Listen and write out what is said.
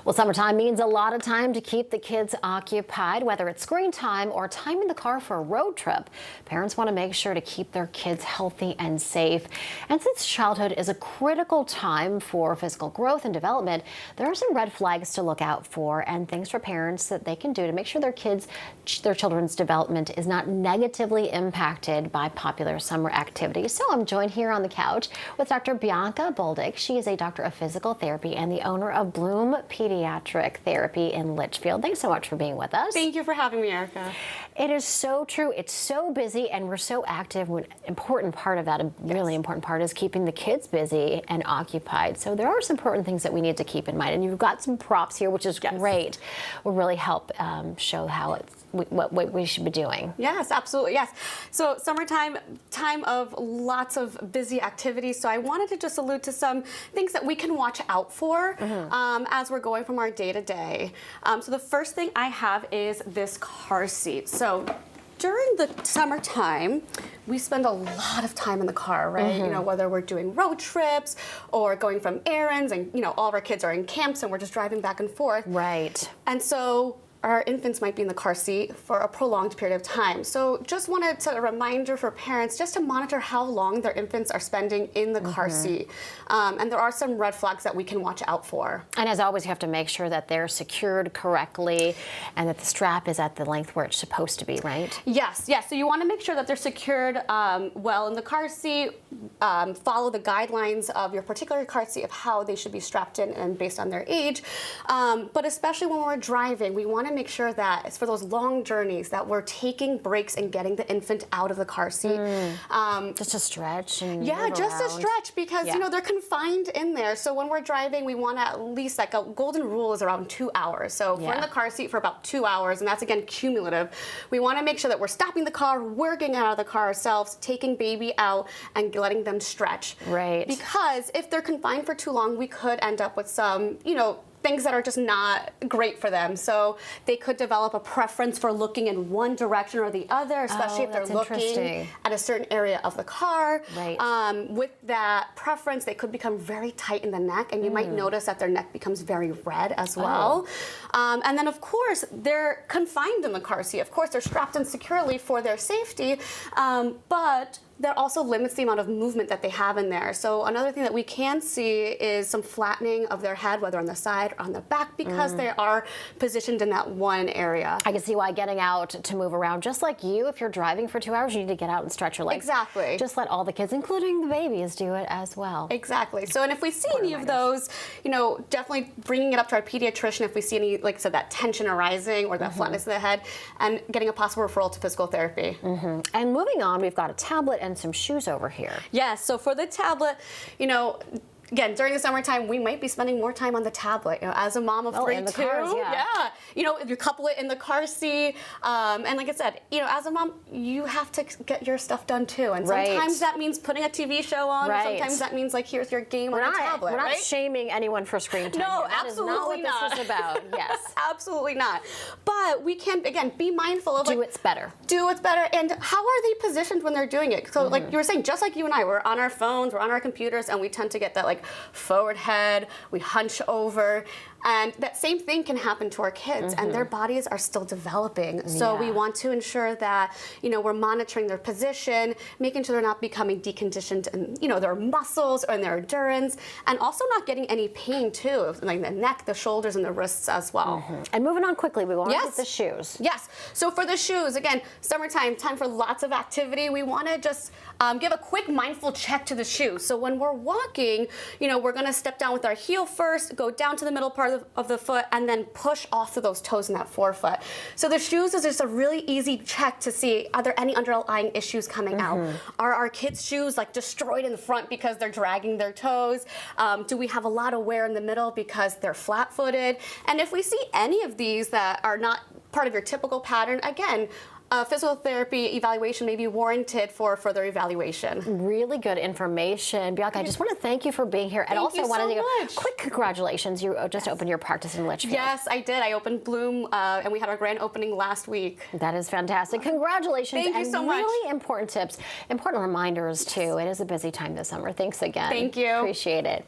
Well, summertime means a lot of time to keep the kids occupied, whether it's screen time or time in the car for a road trip. Parents want to make sure to keep their kids healthy and safe. And since childhood is a critical time for physical growth and development, there are some red flags to look out for and things for parents that they can do to make sure their children's development is not negatively impacted by popular summer activities. So I'm joined here on the couch with Dr. Bianca Boldick. She is a doctor of physical therapy and the owner of Bloom Pediatric Therapy in Litchfield. Thanks so much for being with us. Thank you for having me, Erica. It is so true. It's so busy and we're so active. An important part of that, a really important part, is keeping the kids busy and occupied. So there are some important things that we need to keep in mind. And you've got some props here, which is great. Will really help show how what we should be doing. Yes, absolutely. Yes. So summertime, time of lots of busy activities. So I wanted to just allude to some things that we can watch out for as we're going from our day to day. So the first thing I have is this car seat. So during the summertime, we spend a lot of time in the car, right? You know, whether we're doing road trips or going from errands and, you know, all of our kids are in camps and we're just driving back and forth. Right. And so our infants might be in the car seat for a prolonged period of time. So just wanted to set a reminder for parents just to monitor how long their infants are spending in the car seat. And there are some red flags that we can watch out for. And as always, you have to make sure that they're secured correctly and that the strap is at the length where it's supposed to be, right? Yes, yes. So you want to make sure that they're secured well in the car seat. Follow the guidelines of your particular car seat of how they should be strapped in and based on their age. But especially when we're driving, we want to make sure that it's for those long journeys that we're taking breaks and getting the infant out of the car seat. Just a stretch and just a stretch because you know they're confined in there. So when we're driving, we want to at least, like, a golden rule is around 2 hours. So if we're in the car seat for about 2 hours, and that's again cumulative, we want to make sure that we're stopping the car, we're getting out of the car ourselves, taking baby out and letting them stretch. Right. Because if they're confined for too long, we could end up with some, you know, things that are just not great for them. So they could develop a preference for looking in one direction or the other, especially if they're looking at a certain area of the car. Right. With that preference, they could become very tight in the neck, and you might notice that their neck becomes very red as well. And then, of course, they're confined in the car seat. Of course, they're strapped in securely for their safety, but that also limits the amount of movement that they have in there. So another thing that we can see is some flattening of their head, whether on the side or on the back, because they are positioned in that one area. I can see why getting out to move around, just like you, if you're driving for 2 hours, you need to get out and stretch your legs. Exactly. Just let all the kids, including the babies, do it as well. Exactly. So, and if we see any of those, you know, definitely bringing it up to our pediatrician if we see any, like I said, that tension arising or that flatness of the head, and getting a possible referral to physical therapy. And moving on, we've got a tablet and some shoes over here. Yes, so for the tablet, you know, again, during the summertime, we might be spending more time on the tablet. You know, as a mom of three, in the cars, you know, if you couple it in the car seat, and like I said, you know, as a mom, you have to get your stuff done too. And sometimes that means putting a TV show on. Or sometimes that means, like, here's your game on a tablet. We're not shaming anyone for screen time. No, that absolutely is not what this is about. Yes, absolutely not. But we can, again, be mindful of, like, do what's better. Do what's better, and how are they positioned when they're doing it? So, like you were saying, just like you and I, we're on our phones, we're on our computers, and we tend to get that, like, forward head, we hunch over, and that same thing can happen to our kids, and their bodies are still developing. So we want to ensure that, you know, we're monitoring their position, making sure they're not becoming deconditioned in, you know, their muscles or in their endurance, and also not getting any pain too, like the neck, the shoulders, and the wrists as well. And moving on quickly, we want to get the shoes. Yes. So for the shoes, again, summertime, time for lots of activity. We want to just give a quick mindful check to the shoes. So when we're walking, you know, we're going to step down with our heel first, go down to the middle part of the foot, and then push off to those toes in that forefoot. So the shoes is just a really easy check to see, are there any underlying issues coming out? Are our kids' shoes, like, destroyed in the front because they're dragging their toes? Do we have a lot of wear in the middle because they're flat-footed? And if we see any of these that are not part of your typical pattern, again, physical therapy evaluation may be warranted for further evaluation. Really good information. Bianca, I just want to thank you for being here. And also wanted to give quick congratulations. You just opened your practice in Litchfield. Yes, I did. I opened Bloom, and we had our grand opening last week. That is fantastic. Congratulations. Thank you so much. Really important tips, important reminders too. It is a busy time this summer. Thanks again. Thank you. Appreciate it.